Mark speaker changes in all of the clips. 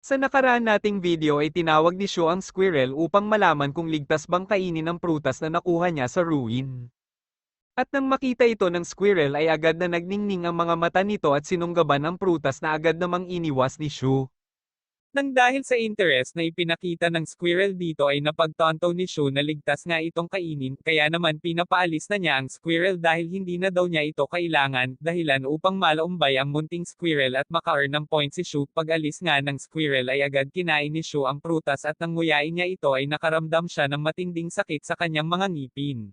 Speaker 1: Sa nakaraan nating video ay tinawag ni Shu ang squirrel upang malaman kung ligtas bang kainin ang prutas na nakuha niya sa ruin. At nang makita ito ng squirrel ay agad na nagningning ang mga mata nito at sinunggaban ang prutas na agad namang iniwas ni Shu. Nang dahil sa interest na ipinakita ng squirrel dito ay napagtanto ni Shu na ligtas nga itong kainin, kaya naman pinapaalis na niya ang squirrel dahil hindi na daw niya ito kailangan, dahilan upang malaumbay ang munting squirrel at maka-earn ng point si Shu. Pag-alis nga ng squirrel ay agad kinain ni Shu ang prutas at nang nguyain niya ito ay nakaramdam siya ng matinding sakit sa kanyang mga ngipin.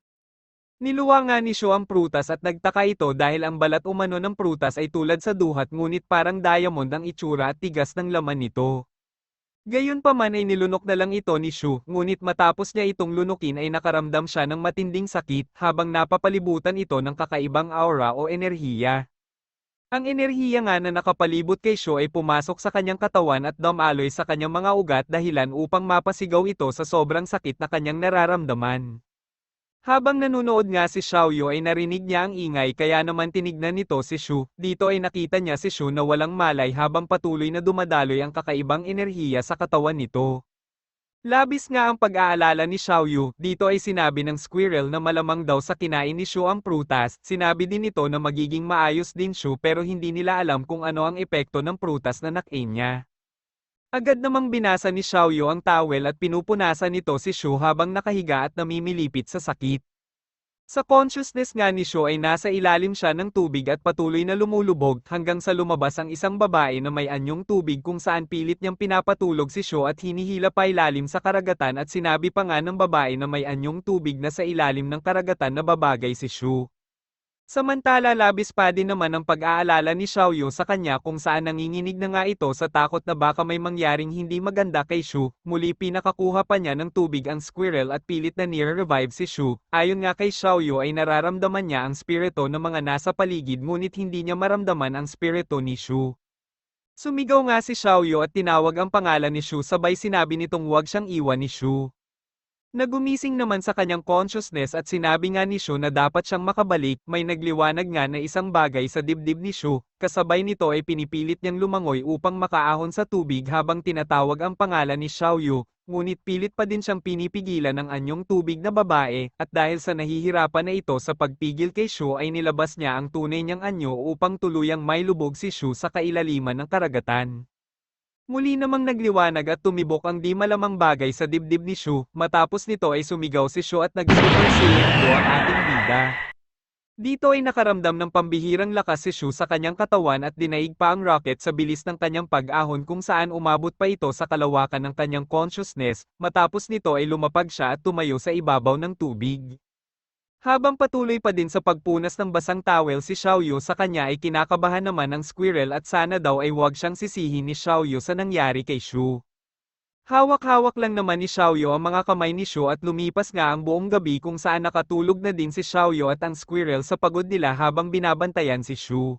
Speaker 1: Niluwa nga ni Shu ang prutas at nagtaka ito dahil ang balat umano ng prutas ay tulad sa duhat ngunit parang diamond ang itsura at tigas ng laman nito. Gayunpaman ay nilunok na lang ito ni Shu, ngunit matapos niya itong lunukin ay nakaramdam siya ng matinding sakit habang napapalibutan ito ng kakaibang aura o enerhiya. Ang enerhiya nga na nakapalibot kay Shu ay pumasok sa kanyang katawan at dumaloy sa kanyang mga ugat dahilan upang mapasigaw ito sa sobrang sakit na kanyang nararamdaman. Habang nanunood nga si Xiaoyu ay narinig niya ang ingay kaya naman tinignan nito si Shu. Dito ay nakita niya si Shu na walang malay habang patuloy na dumadaloy ang kakaibang enerhiya sa katawan nito. Labis nga ang pag-aalala ni Xiaoyu. Dito ay sinabi ng squirrel na malamang daw sa kinain ni Shu ang prutas. Sinabi din nito na magiging maayos din Shu pero hindi nila alam kung ano ang epekto ng prutas na nakain niya. Agad namang binasa ni Xiaoyu ang towel at pinupunasan nito si Shu habang nakahiga at namimilipit sa sakit. Sa consciousness nga ni Shu ay nasa ilalim siya ng tubig at patuloy na lumulubog hanggang sa lumabas ang isang babae na may anyong tubig kung saan pilit niyang pinapatulog si Shu at hinihila pa ilalim sa karagatan at sinabi pa nga ng babae na may anyong tubig na sa ilalim ng karagatan na babagay si Shu. Samantala labis pa din naman ang pag-aalala ni Xiaoyu sa kanya kung saan nanginginig na nga ito sa takot na baka may mangyaring hindi maganda kay Shu. Muli pinakakuha pa niya ng tubig ang squirrel at pilit na near-revive si Shu. Ayon nga kay Xiaoyu ay nararamdaman niya ang spirito ng mga nasa paligid ngunit hindi niya maramdaman ang spirito ni Shu. Sumigaw nga si Xiaoyu at tinawag ang pangalan ni Shu sabay sinabi nitong huwag siyang iwan ni Shu. Nagumising naman sa kanyang consciousness at sinabi nga ni Shu na dapat siyang makabalik, may nagliwanag nga na isang bagay sa dibdib ni Shu, kasabay nito ay pinipilit niyang lumangoy upang makaahon sa tubig habang tinatawag ang pangalan ni Xiaoyu, ngunit pilit pa din siyang pinipigilan ng anyong tubig na babae, at dahil sa nahihirapan na ito sa pagpigil kay Shu ay nilabas niya ang tunay niyang anyo upang tuluyang mailubog si Shu sa kailaliman ng karagatan. Muli namang nagliwanag at tumibok ang di malamang bagay sa dibdib ni Shu, matapos nito ay sumigaw si Shu at nag-Super Saiyan 2 ang ating bida. Dito ay nakaramdam ng pambihirang lakas si Shu sa kanyang katawan at dinaig pa ang rocket sa bilis ng kanyang pag-ahon kung saan umabot pa ito sa kalawakan ng kanyang consciousness, matapos nito ay lumapag siya at tumayo sa ibabaw ng tubig. Habang patuloy pa din sa pagpunas ng basang towel si Xiaoyu sa kanya ay kinakabahan naman ng squirrel at sana daw ay huwag siyang sisihin ni Xiaoyu sa nangyari kay Shu. Hawak-hawak lang naman ni Xiaoyu ang mga kamay ni Shu at lumipas nga ang buong gabi kung saan nakatulog na din si Xiaoyu at ang squirrel sa pagod nila habang binabantayan si Shu.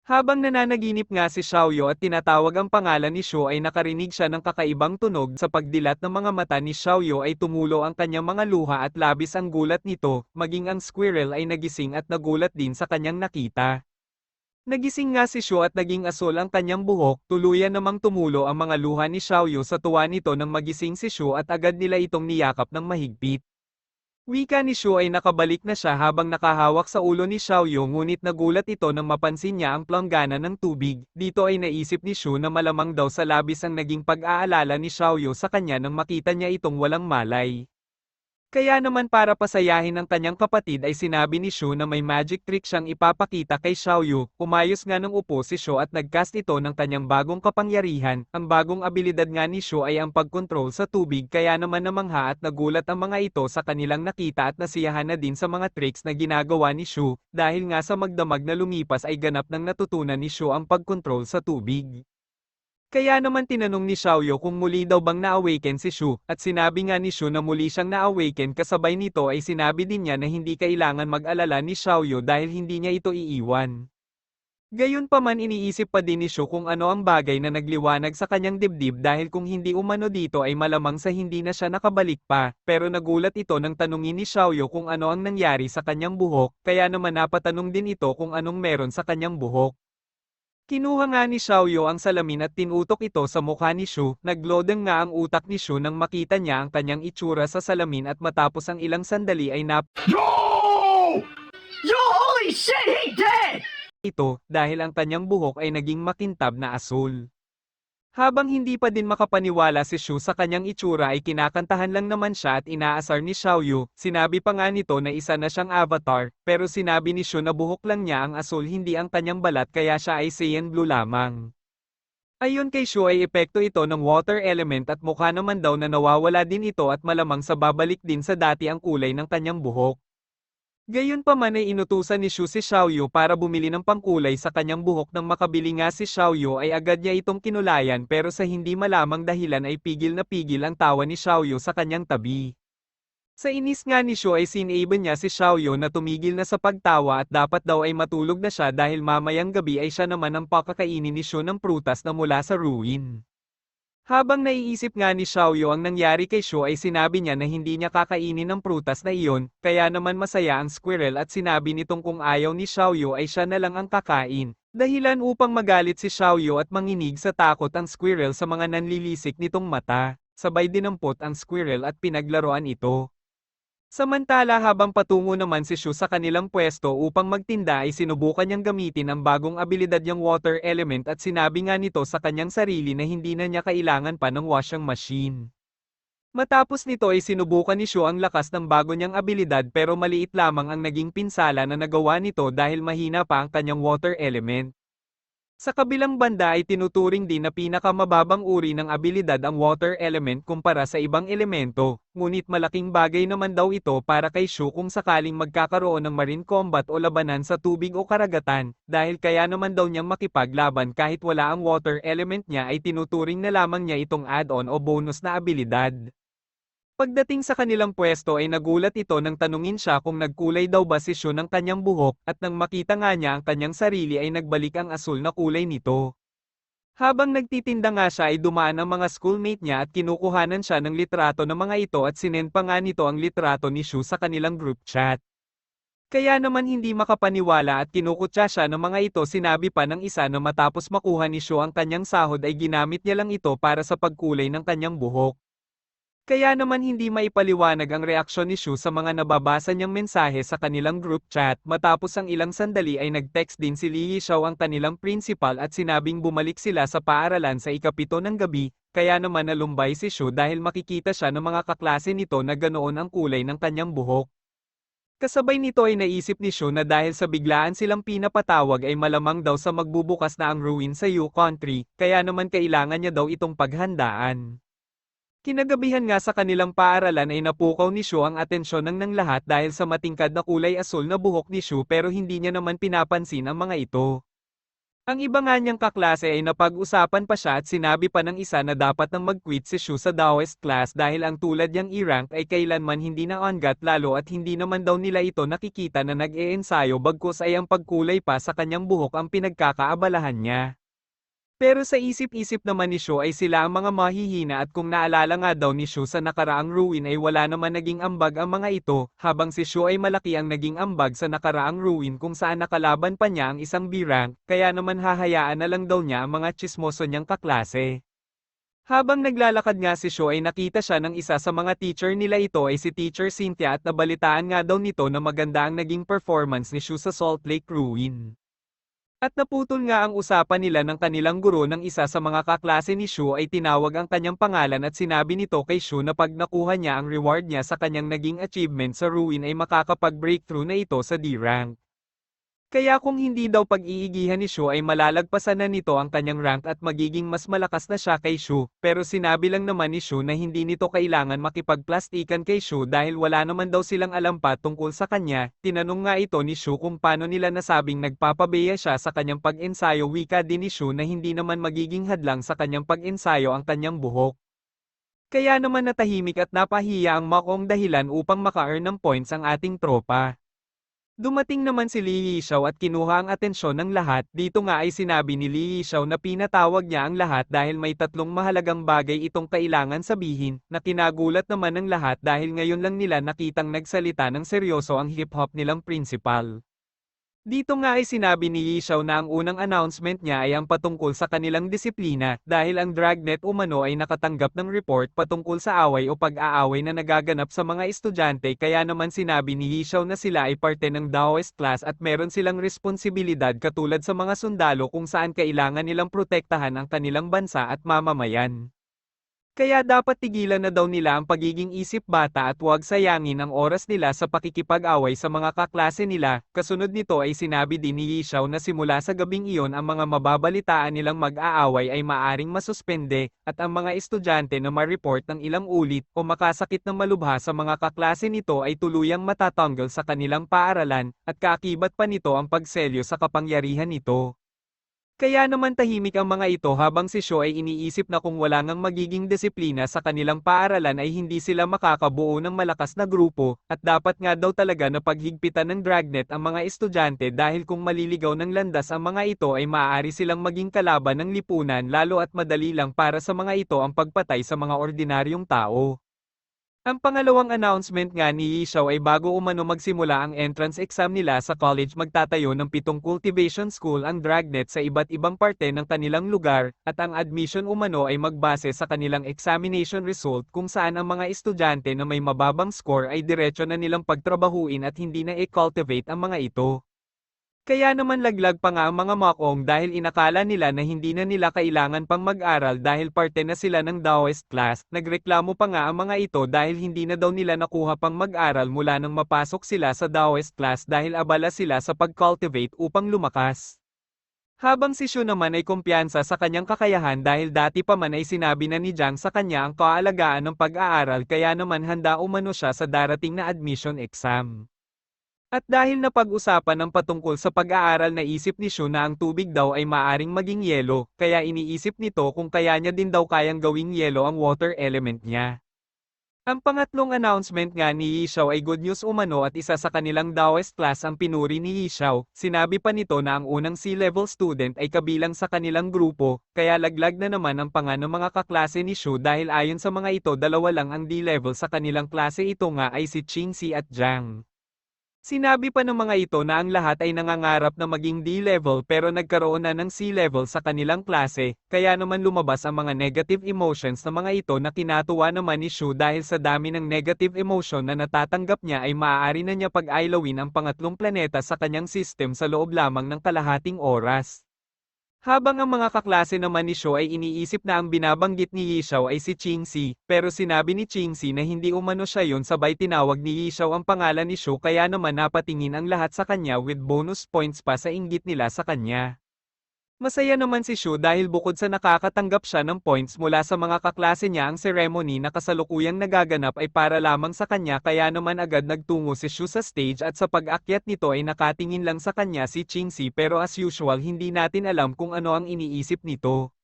Speaker 1: Habang nananaginip nga si Xiaoyu at tinatawag ang pangalan ni Shu ay nakarinig siya ng kakaibang tunog. Sa pagdilat ng mga mata ni Xiaoyu ay tumulo ang kanyang mga luha at labis ang gulat nito, maging ang squirrel ay nagising at nagulat din sa kanyang nakita. Nagising nga si Shu at naging asul ang kanyang buhok, tuluyan namang tumulo ang mga luha ni Xiaoyu sa tuwa nito nang magising si Shu at agad nila itong niyakap ng mahigpit. Wika ni Shu ay nakabalik na siya habang nakahawak sa ulo ni Xiaoyu ngunit nagulat ito nang mapansin niya ang planggana ng tubig. Dito ay naisip ni Shu na malamang daw sa labis ang naging pag-aalala ni Xiaoyu sa kanya nang makita niya itong walang malay. Kaya naman para pasayahin ang kanyang kapatid ay sinabi ni Shu na may magic trick siyang ipapakita kay Xiaoyu. Umayos nga ng upo si Shu at nagcast ito ng kanyang bagong kapangyarihan. Ang bagong abilidad nga ni Shu ay ang pagkontrol sa tubig kaya naman namangha at nagulat ang mga ito sa kanilang nakita at nasiyahan na din sa mga tricks na ginagawa ni Shu. Dahil nga sa magdamag na lumipas ay ganap nang natutunan ni Shu ang pagkontrol sa tubig. Kaya naman tinanong ni Xiaoyu kung muli daw bang na-awaken si Shu, at sinabi nga ni Shu na muli siyang na-awaken kasabay nito ay sinabi din niya na hindi kailangan mag-alala ni Xiaoyu dahil hindi niya ito iiwan. Gayunpaman iniisip pa din ni Shu kung ano ang bagay na nagliwanag sa kanyang dibdib dahil kung hindi umano dito ay malamang sa hindi na siya nakabalik pa, pero nagulat ito nang tanungin ni Xiaoyu kung ano ang nangyari sa kanyang buhok, kaya naman napatanong din ito kung anong meron sa kanyang buhok. Kinuha nga ni Xiaoyu ang salamin at tinutok ito sa mukha ni Shu, naglodeng nga ang utak ni Shu nang makita niya ang kanyang itsura sa salamin at matapos ang ilang sandali ay
Speaker 2: Yo! Yo, holy shit, he dead!
Speaker 1: ito, dahil ang kanyang buhok ay naging makintab na asul. Habang hindi pa din makapaniwala si Shu sa kanyang itsura ay kinakantahan lang naman siya at inaasar ni Xiaoyu, sinabi pa nga nito na isa na siyang avatar, pero sinabi ni Shu na buhok lang niya ang asul hindi ang kanyang balat kaya siya ay Saiyan Blue lamang. Ayon kay Shu ay epekto ito ng water element at mukha naman daw na nawawala din ito at malamang sa babalik din sa dati ang kulay ng kanyang buhok. Gayunpaman ay inutusan ni Shu si Xiaoyu para bumili ng pangkulay sa kanyang buhok nang makabili nga si Xiaoyu ay agad niya itong kinulayan pero sa hindi malamang dahilan ay pigil na pigil ang tawa ni Xiaoyu sa kanyang tabi. Sa inis nga ni Shu ay sinabi niya si Xiaoyu na tumigil na sa pagtawa at dapat daw ay matulog na siya dahil mamayang gabi ay siya naman ang pakakainin ni Shu ng prutas na mula sa ruin. Habang naiisip nga ni Xiaoyu ang nangyari kay Shu ay sinabi niya na hindi niya kakainin ng prutas na iyon, kaya naman masaya ang squirrel at sinabi nitong kung ayaw ni Xiaoyu ay siya na lang ang kakain. Dahilan upang magalit si Xiaoyu at manginig sa takot ang squirrel sa mga nanlilisik nitong mata, sabay dinampot ang squirrel at pinaglaruan ito. Samantala habang patungo naman si Shu sa kanilang pwesto upang magtinda ay sinubukan niyang gamitin ang bagong abilidad niyang water element at sinabi nga nito sa kanyang sarili na hindi na niya kailangan pa ng washing machine. Matapos nito ay sinubukan ni Shu ang lakas ng bago niyang abilidad pero maliit lamang ang naging pinsala na nagawa nito dahil mahina pa ang kanyang water element. Sa kabilang banda ay tinuturing din na pinakamababang uri ng abilidad ang water element kumpara sa ibang elemento, ngunit malaking bagay naman daw ito para kay Shu kung sakaling magkakaroon ng marine combat o labanan sa tubig o karagatan, dahil kaya naman daw niyang makipaglaban kahit wala ang water element niya ay tinuturing na lamang niya itong add-on o bonus na abilidad. Pagdating sa kanilang pwesto ay nagulat ito nang tanungin siya kung nagkulay daw ba si Shu ng kanyang buhok, at nang makita nga niya ang kanyang sarili ay nagbalik ang asul na kulay nito. Habang nagtitinda nga siya ay dumaan ang mga schoolmate niya at kinukuhanan siya ng litrato ng mga ito at sinend pa nga nito ang litrato ni Shu sa kanilang group chat. Kaya naman hindi makapaniwala at kinukutya siya ng mga ito sinabi pa ng isa na matapos makuha ni Shu ang kanyang sahod ay ginamit niya lang ito para sa pagkulay ng kanyang buhok. Kaya naman hindi maipaliwanag ang reaksyon ni Shu sa mga nababasa niyang mensahe sa kanilang group chat. Matapos ang ilang sandali ay nag-text din si Li Yishao ang kanilang principal at sinabing bumalik sila sa paaralan sa ikapito ng gabi, kaya naman nalumbay si Shu dahil makikita siya ng mga kaklase nito na ganoon ang kulay ng kanyang buhok. Kasabay nito ay naisip ni Shu na dahil sa biglaan silang pinapatawag ay malamang daw sa magbubukas na ang ruin sa Yu Country, kaya naman kailangan niya daw itong paghandaan. Kinagabihan nga sa kanilang paaralan ay napukaw ni Shu ang atensyon ng lahat dahil sa matingkad na kulay asul na buhok ni Shu pero hindi niya naman pinapansin ang mga ito. Ang iba nga niyang kaklase ay napag-usapan pa siya at sinabi pa ng isa na dapat nang mag-quit si Shu sa Daoist class dahil ang tulad niyang E-rank ay kailanman hindi na ongat lalo at hindi naman daw nila ito nakikita na nag-e-ensayo bagkus ay ang pagkulay pa sa kanyang buhok ang pinagkakaabalahan niya. Pero sa isip-isip naman ni Shu ay sila ang mga mahihina at kung naalala nga daw ni Shu sa nakaraang ruin ay wala naman naging ambag ang mga ito, habang si Shu ay malaki ang naging ambag sa nakaraang ruin kung saan nakalaban pa niya ang isang B-rank, kaya naman hahayaan na lang daw niya ang mga tsismoso niyang kaklase. Habang naglalakad nga si Shu ay nakita siya ng isa sa mga teacher nila ito ay si Teacher Cynthia at nabalitaan nga daw nito na maganda ang naging performance ni Shu sa Salt Lake Ruin. At naputol nga ang usapan nila ng kanilang guro ng isa sa mga kaklase ni Shu ay tinawag ang kanyang pangalan at sinabi nito kay Shu na pag nakuha niya ang reward niya sa kanyang naging achievement sa ruin ay makakapag-breakthrough na ito sa D-rank. Kaya kung hindi daw pag-iigihan ni Shu ay malalagpasan na nito ang kanyang rank at magiging mas malakas na siya kay Shu, pero sinabi lang naman ni Shu na hindi nito kailangan makipagplastikan kay Shu dahil wala naman daw silang alam pa tungkol sa kanya. Tinanong nga ito ni Shu kung paano nila nasabing nagpapabeya siya sa kanyang pag-ensayo, wika din ni Shu na hindi naman magiging hadlang sa kanyang pag-ensayo ang kanyang buhok. Kaya naman natahimik at napahiya ang makong dahilan upang maka-earn ng points ang ating tropa. Dumating naman si Li Yishao at kinuha ang atensyon ng lahat. Dito nga ay sinabi ni Li Yishao na pinatawag niya ang lahat dahil may tatlong mahalagang bagay itong kailangan sabihin, na kinagulat naman ng lahat dahil ngayon lang nila nakitang nagsalita ng seryoso ang hip-hop nilang principal. Dito nga ay sinabi ni Yishao na ang unang announcement niya ay ang patungkol sa kanilang disiplina, dahil ang Dragnet umano ay nakatanggap ng report patungkol sa away o pag-aaway na nagaganap sa mga estudyante, kaya naman sinabi ni Yishao na sila ay parte ng Daoist class at meron silang responsibilidad katulad sa mga sundalo kung saan kailangan nilang protektahan ang kanilang bansa at mamamayan. Kaya dapat tigilan na daw nila ang pagiging isip bata at huwag sayangin ang oras nila sa pakikipag-away sa mga kaklase nila. Kasunod nito ay sinabi din ni Yishao na simula sa gabing iyon ang mga mababalitaan nilang mag-aaway ay maaring masuspende, at ang mga estudyante na ma-report ng ilang ulit o makasakit ng malubha sa mga kaklase nito ay tuluyang matatanggal sa kanilang paaralan, at kaakibat pa nito ang pagselyo sa kapangyarihan nito. Kaya naman tahimik ang mga ito habang si Sho ay iniisip na kung wala ngang magiging disiplina sa kanilang paaralan ay hindi sila makakabuo ng malakas na grupo, at dapat nga daw talaga na paghigpitan ng Dragnet ang mga estudyante dahil kung maliligaw ng landas ang mga ito ay maaari silang maging kalaban ng lipunan, lalo at madali lang para sa mga ito ang pagpatay sa mga ordinaryong tao. Ang pangalawang announcement nga ni Yishao ay bago umano magsimula ang entrance exam nila sa college, magtatayo ng 7 cultivation school ang Dragnet sa iba't ibang parte ng kanilang lugar, at ang admission umano ay magbase sa kanilang examination result kung saan ang mga estudyante na may mababang score ay diretso na nilang pagtrabahuin at hindi na i-cultivate ang mga ito. Kaya naman laglag pa nga ang mga makong dahil inakala nila na hindi na nila kailangan pang mag-aral dahil parte na sila ng Daoist class. Nagreklamo pa nga ang mga ito dahil hindi na daw nila nakuha pang mag-aral mula nang mapasok sila sa Daoist class dahil abala sila sa pag-cultivate upang lumakas. Habang si Shu naman ay kumpiyansa sa kanyang kakayahan dahil dati pa man ay sinabi na ni Jiang sa kanya ang kaalagaan ng pag-aaral, kaya naman handa umano siya sa darating na admission exam. At dahil napag-usapan ng patungkol sa pag-aaral, naisip ni Shu na ang tubig daw ay maaring maging yelo, kaya iniisip nito kung kaya niya din daw kayang gawing yelo ang water element niya. Ang pangatlong announcement nga ni Yishao ay good news umano at isa sa kanilang Daoist class ang pinuri ni Yishao. Sinabi pa nito na ang unang C-level student ay kabilang sa kanilang grupo, kaya laglag na naman ang panga ng mga kaklase ni Shu dahil ayon sa mga ito dalawa lang ang D-level sa kanilang klase, ito nga ay si Qingxi at Jiang. Sinabi pa ng mga ito na ang lahat ay nangangarap na maging D-level pero nagkaroon na ng C-level sa kanilang klase, kaya naman lumabas ang mga negative emotions ng mga ito na kinatuwa naman ni Shu dahil sa dami ng negative emotion na natatanggap niya ay maaari na niya pag-ailawin ang pangatlong planeta sa kanyang system sa loob lamang ng kalahating oras. Habang ang mga kaklase naman ni Sho ay iniisip na ang binabanggit ni Yishao ay si Qingxi, pero sinabi ni Qingxi na hindi umano siya yun, sabay tinawag ni Yishao ang pangalan ni Sho, kaya naman napatingin ang lahat sa kanya with bonus points pa sa inggit nila sa kanya. Masaya naman si Shu dahil bukod sa nakakatanggap siya ng points mula sa mga kaklase niya, ang ceremony na kasalukuyang nagaganap ay para lamang sa kanya, kaya naman agad nagtungo si Shu sa stage at sa pag-akyat nito ay nakatingin lang sa kanya si Qingxi, pero as usual hindi natin alam kung ano ang iniisip nito.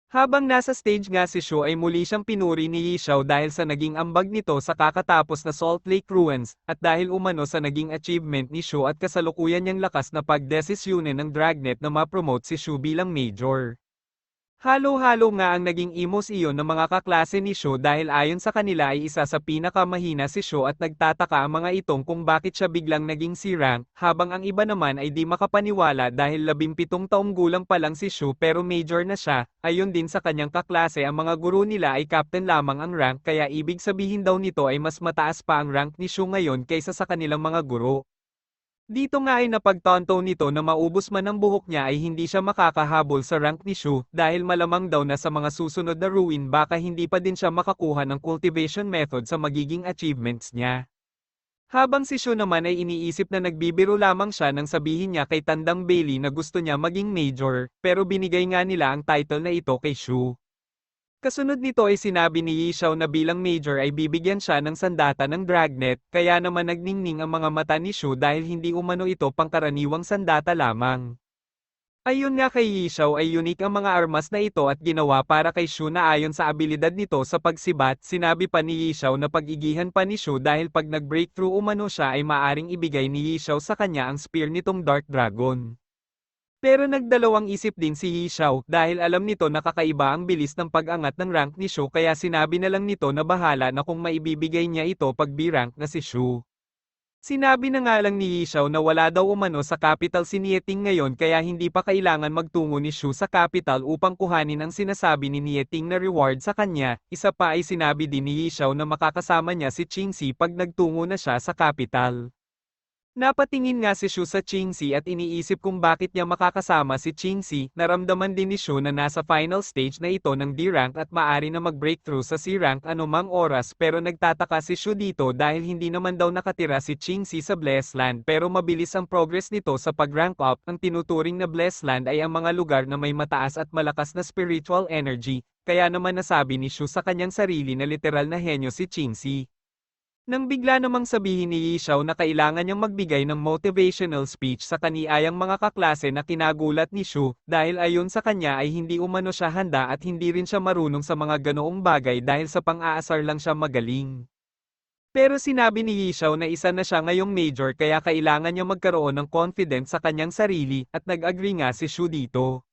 Speaker 1: Habang nasa stage nga si Shu ay muli siyang pinuri ni Yishao dahil sa naging ambag nito sa kakatapos na Salt Lake Ruins, at dahil umano sa naging achievement ni Shu at kasalukuyan niyang lakas na pagdesisyunin ng Dragnet na ma-promote si Shu bilang major. Halo-halo nga ang naging imos iyon ng mga kaklase ni Shu dahil ayon sa kanila ay isa sa pinakamahina si Shu at nagtataka ang mga itong kung bakit siya biglang naging C-rank, habang ang iba naman ay di makapaniwala dahil 17 taong gulang pa lang si Shu pero major na siya. Ayon din sa kanyang kaklase, ang mga guro nila ay captain lamang ang rank, kaya ibig sabihin daw nito ay mas mataas pa ang rank ni Shu ngayon kaysa sa kanilang mga guro. Dito nga ay napagtanto nito na maubos man ang buhok niya ay hindi siya makakahabol sa rank ni Shu, dahil malamang daw na sa mga susunod na ruin baka hindi pa din siya makakuha ng cultivation method sa magiging achievements niya. Habang si Shu naman ay iniisip na nagbibiro lamang siya nang sabihin niya kay Tandang Bailey na gusto niya maging major, pero binigay nga nila ang title na ito kay Shu. Kasunod nito ay sinabi ni Yishao na bilang major ay bibigyan siya ng sandata ng Dragnet, kaya naman nagningning ang mga mata ni Shu dahil hindi umano ito pangkaraniwang sandata lamang. Ayon nga kay Yishao ay unique ang mga armas na ito at ginawa para kay Shu na ayon sa abilidad nito sa pagsibat. Sinabi pa ni Yishao na pag-igihan pa ni Shu dahil pag nag-breakthrough umano siya ay maaring ibigay ni Yishao sa kanya ang spear nitong Dark Dragon. Pero nagdalawang isip din si Yishao dahil alam nito na kakaiba ang bilis ng pag-angat ng rank ni Shu, kaya sinabi na lang nito na bahala na kung maibibigay niya ito pag B-rank na si Shu. Sinabi na nga lang ni Yishaw na wala daw umano sa capital si Nieting ngayon kaya hindi pa kailangan magtungo ni Shu sa capital upang kuhanin ang sinasabi ni Nieting na reward sa kanya. Isa pa ay sinabi din ni Yishaw na makakasama niya si Qingxi pag nagtungo na siya sa capital. Napatingin nga si Shu sa Qingxi at iniisip kung bakit niya makakasama si Qingxi. Naramdaman din ni Shu na nasa final stage na ito ng D-rank at maari na mag-breakthrough sa C-rank anumang oras pero nagtataka si Shu dito dahil hindi naman daw nakatira si Qingxi sa Blessed Land pero mabilis ang progress nito sa pag-rank up. Ang tinuturing na Blessed Land ay ang mga lugar na may mataas at malakas na spiritual energy, kaya naman nasabi ni Shu sa kanyang sarili na literal na henyo si Qingxi. Nang bigla namang sabihin ni Yishaw na kailangan niyang magbigay ng motivational speech sa kaniayang mga kaklase na kinagulat ni Shu, dahil ayon sa kanya ay hindi umano siya handa at hindi rin siya marunong sa mga ganoong bagay dahil sa pang-aasar lang siya magaling. Pero sinabi ni Yishaw na isa na siya ngayong major kaya kailangan niya magkaroon ng confidence sa kanyang sarili, at nag-agree nga si Shu dito.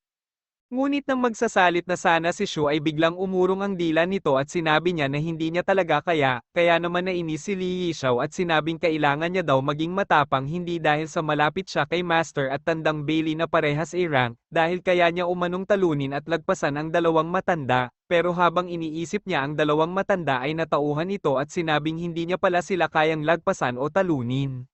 Speaker 1: Ngunit nang magsasalit na sana si Shu ay biglang umurong ang dila nito at sinabi niya na hindi niya talaga kaya naman nainis si Li Yishaw at sinabing kailangan niya daw maging matapang hindi dahil sa malapit siya kay Master at Tandang Bailey na parehas A-rank, dahil kaya niya umanong talunin at lagpasan ang dalawang matanda, pero habang iniisip niya ang dalawang matanda ay natauhan ito at sinabing hindi niya pala sila kayang lagpasan o talunin.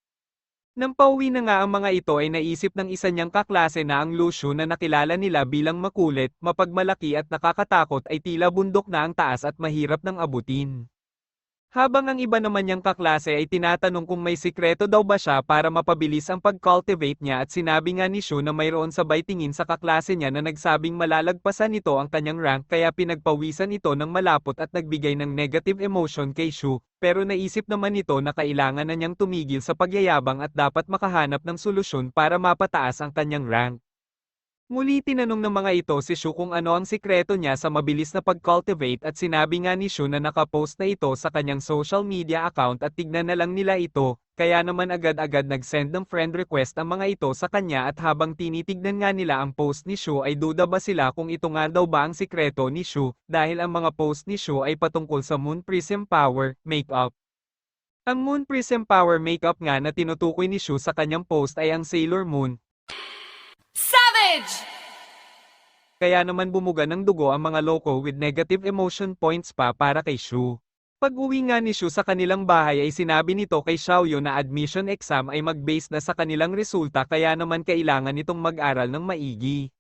Speaker 1: Nang pauwi na nga ang mga ito ay naisip ng isa niyang kaklase na ang Lucio na nakilala nila bilang makulit, mapagmalaki at nakakatakot ay tila bundok na ang taas at mahirap nang abutin. Habang ang iba naman niyang kaklase ay tinatanong kung may sikreto daw ba siya para mapabilis ang pag-cultivate niya at sinabi nga ni Shu na mayroon sabay tingin sa kaklase niya na nagsabing malalagpasan nito ang kanyang rank kaya pinagpawisan ito ng malapot at nagbigay ng negative emotion kay Shu, pero naisip naman nito na kailangan na niyang tumigil sa pagyayabang at dapat makahanap ng solusyon para mapataas ang kanyang rank. Muli tinanong ng mga ito si Shu kung ano ang sikreto niya sa mabilis na pag-cultivate at sinabi nga ni Shu na nakapost na ito sa kanyang social media account at tignan na lang nila ito, kaya naman agad-agad nag-send ng friend request ang mga ito sa kanya at habang tinitignan nga nila ang post ni Shu ay duda ba sila kung ito nga daw ba ang sikreto ni Shu, dahil ang mga post ni Shu ay patungkol sa Moon Prism Power, Makeup. Ang Moon Prism Power Makeup nga na tinutukoy ni Shu sa kanyang post ay ang Sailor Moon.
Speaker 3: Savage!
Speaker 1: Kaya naman bumuga ng dugo ang mga loko with negative emotion points pa para kay Shu. Pag-uwi nga ni Shu sa kanilang bahay ay sinabi nito kay Xiaoyu na admission exam ay mag-base na sa kanilang resulta kaya naman kailangan nitong mag-aral ng maigi.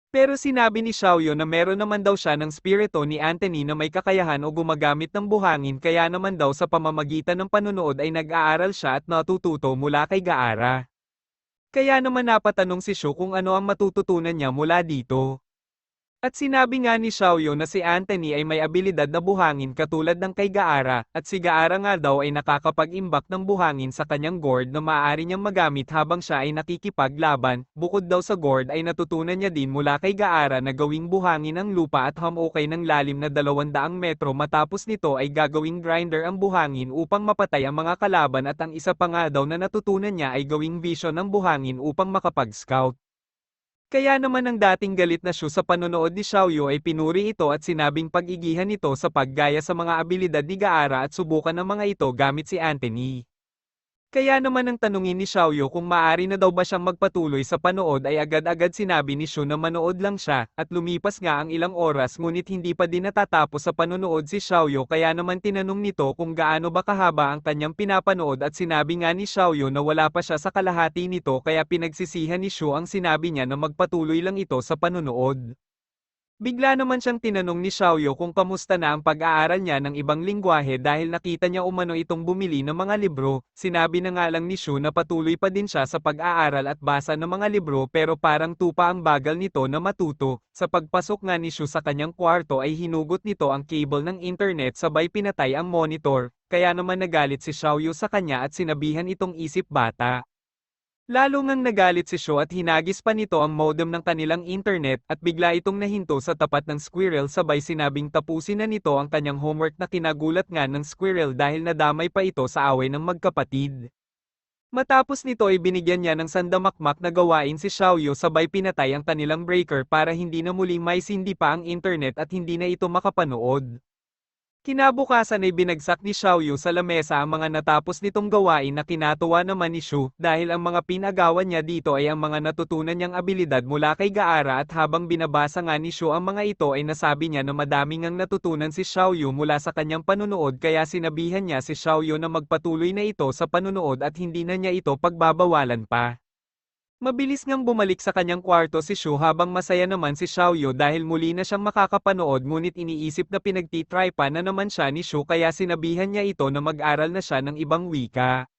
Speaker 1: Pero sinabi ni Xiaoyu na meron naman daw siya ng spirito ni Anthony na may kakayahan o gumagamit ng buhangin kaya naman daw sa pamamagitan ng panunood ay nag-aaral siya at natututo mula kay Gaara. Kaya naman napatanong si Shu kung ano ang matututunan niya mula dito. At sinabi nga ni Xiaoyu na si Anthony ay may abilidad na buhangin katulad ng kay Gaara, at si Gaara nga daw ay nakakapag-imbak ng buhangin sa kanyang gourd na maaari niyang magamit habang siya ay nakikipaglaban. Bukod daw sa gourd ay natutunan niya din mula kay Gaara na gawing buhangin ang lupa at hamukay ng lalim na 200 metro matapos nito ay gagawing grinder ang buhangin upang mapatay ang mga kalaban at ang isa pa nga daw na natutunan niya ay gawing vision ng buhangin upang makapag-scout. Kaya naman ang dating galit na Shu sa panonood ni Xiaoyu ay pinuri ito at sinabing pag-igihan ito sa paggaya sa mga abilidad ni Gaara at subukan ng mga ito gamit si Anthony. Kaya naman ang tanungin ni Xiaoyu kung maaari na daw ba siyang magpatuloy sa panood ay agad-agad sinabi ni Shu na manood lang siya, at lumipas nga ang ilang oras ngunit hindi pa din natatapos sa panonood si Xiaoyu kaya naman tinanong nito kung gaano ba kahaba ang kanyang pinapanood at sinabi nga ni Xiaoyu na wala pa siya sa kalahati nito kaya pinagsisihan ni Shu ang sinabi niya na magpatuloy lang ito sa panonood. Bigla naman siyang tinanong ni Xiaoyu kung kamusta na ang pag-aaral niya ng ibang lingwahe dahil nakita niya umano itong bumili ng mga libro. Sinabi na nga lang ni Shu na patuloy pa din siya sa pag-aaral at basa ng mga libro pero parang tupa ang bagal nito na matuto. Sa pagpasok nga ni Shu sa kanyang kwarto ay hinugot nito ang cable ng internet sabay pinatay ang monitor, kaya naman nagalit si Xiaoyu sa kanya at sinabihan itong isip bata. Lalo ngang nagalit si Shu at hinagis pa nito ang modem ng kanilang internet at bigla itong nahinto sa tapat ng Squirrel sabay sinabing tapusin na nito ang kanyang homework na kinagulat nga ng Squirrel dahil nadamay pa ito sa away ng magkapatid. Matapos nito ay binigyan niya ng sandamakmak na gawain si Xiaoyu sabay pinatay ang kanilang breaker para hindi na muling maisindi pa ang internet at hindi na ito makapanood. Kinabukasan ay binagsak ni Xiaoyu sa lamesa ang mga natapos nitong gawain na kinatuwa naman ni Shu dahil ang mga pinagawan niya dito ay ang mga natutunan niyang abilidad mula kay Gaara at habang binabasa nga ni Shu ang mga ito ay nasabi niya na madami ngang natutunan si Xiaoyu mula sa kanyang panunood kaya sinabihan niya si Xiaoyu na magpatuloy na ito sa panunood at hindi na niya ito pagbabawalan pa. Mabilis ngang bumalik sa kanyang kwarto si Shu habang masaya naman si Xiaoyu dahil muli na siyang makakapanood ngunit iniisip na pinagtitry pa na naman siya ni Shu kaya sinabihan niya ito na mag-aral na siya ng ibang wika.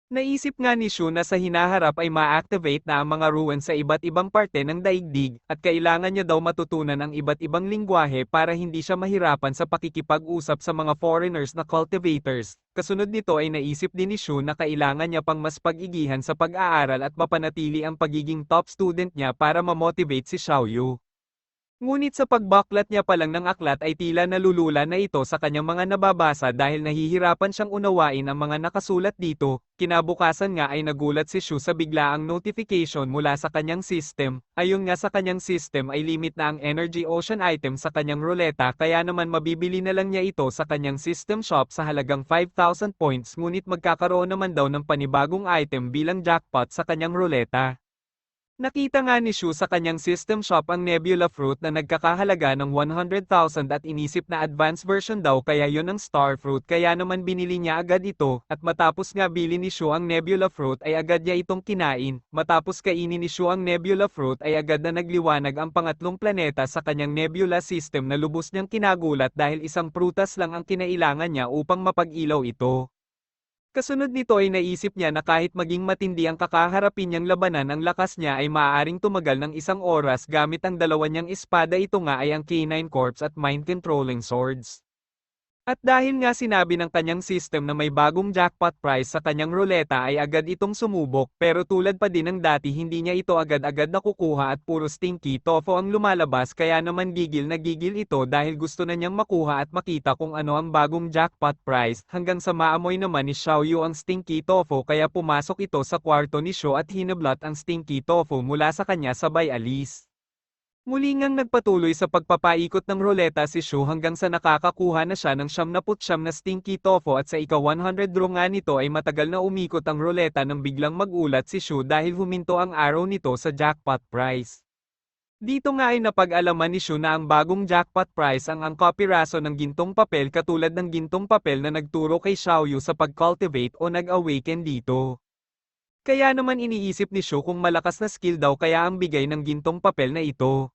Speaker 1: Naisip nga ni Shu na sa hinaharap ay ma-activate na ang mga ruins sa iba't ibang parte ng daigdig, at kailangan niya daw matutunan ang iba't ibang lingwahe para hindi siya mahirapan sa pakikipag-usap sa mga foreigners na cultivators. Kasunod nito ay naisip din ni Shu na kailangan niya pang mas pag-igihan sa pag-aaral at mapanatili ang pagiging top student niya para ma-motivate si Xiaoyu. Ngunit sa pagbaklat niya pa lang ng aklat ay tila nalulula na ito sa kanyang mga nababasa dahil nahihirapan siyang unawain ang mga nakasulat dito. Kinabukasan nga ay nagulat si Shu sa biglaang notification mula sa kanyang system. Ayon nga sa kanyang system ay limit na ang Energy Ocean item sa kanyang ruleta kaya naman mabibili na lang niya ito sa kanyang system shop sa halagang 5,000 points ngunit magkakaroon naman daw ng panibagong item bilang jackpot sa kanyang ruleta. Nakita nga ni Shu sa kanyang system shop ang Nebula Fruit na nagkakahalaga ng 100,000 at inisip na advanced version daw kaya yon ang Star Fruit kaya naman binili niya agad ito, at matapos nga bili ni Shu ang Nebula Fruit ay agad niya itong kinain. Matapos kainin ni Shu ang Nebula Fruit ay agad na nagliwanag ang pangatlong planeta sa kanyang nebula system na lubos niyang kinagulat dahil isang prutas lang ang kinailangan niya upang mapag-ilaw ito. Kasunod nito ay naisip niya na kahit maging matindi ang kakaharapin niyang labanan ang lakas niya ay maaaring tumagal ng isang oras gamit ang dalawa niyang espada ito nga ay ang Canine Corpse at Mind Controlling Swords. At dahil nga sinabi ng kanyang system na may bagong jackpot prize sa kanyang ruleta ay agad itong sumubok pero tulad pa din ng dati hindi niya ito agad-agad nakukuha at puro stinky tofu ang lumalabas kaya naman gigil na gigil ito dahil gusto na niyang makuha at makita kung ano ang bagong jackpot prize hanggang sa maamoy naman ni Xiaoyu ang stinky tofu kaya pumasok ito sa kwarto ni Shu at hinablot ang stinky tofu mula sa kanya sabay alis. Muli ngang nagpatuloy sa pagpapaikot ng ruleta si Shu hanggang sa nakakakuha na siya ng 79 na stinky tofu at sa ika-100 draw nga nito ay matagal na umikot ang ruleta nang biglang magulat si Shu dahil huminto ang arrow nito sa jackpot prize. Dito nga ay napag-alaman ni Shu na ang bagong jackpot prize ang piraso ng gintong papel katulad ng gintong papel na nagturo kay Xiaoyu sa pag-cultivate o nag-awaken dito. Kaya naman iniisip ni Shu kung malakas na skill daw kaya ang bigay ng gintong papel na ito.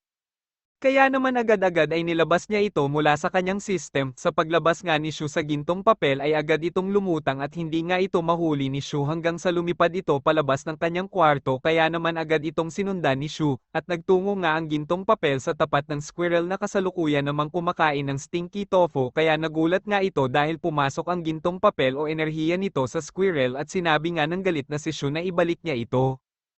Speaker 1: Kaya naman agad-agad ay nilabas niya ito mula sa kanyang system, sa paglabas nga ni Shu sa gintong papel ay agad itong lumutang at hindi nga ito mahuli ni Shu hanggang sa lumipad ito palabas ng kanyang kwarto kaya naman agad itong sinundan ni Shu, at nagtungo nga ang gintong papel sa tapat ng squirrel na kasalukuyan namang kumakain ng stinky tofu kaya nagulat nga ito dahil pumasok ang gintong papel o enerhiya nito sa squirrel at sinabi nga ng galit na si Shu na ibalik niya ito.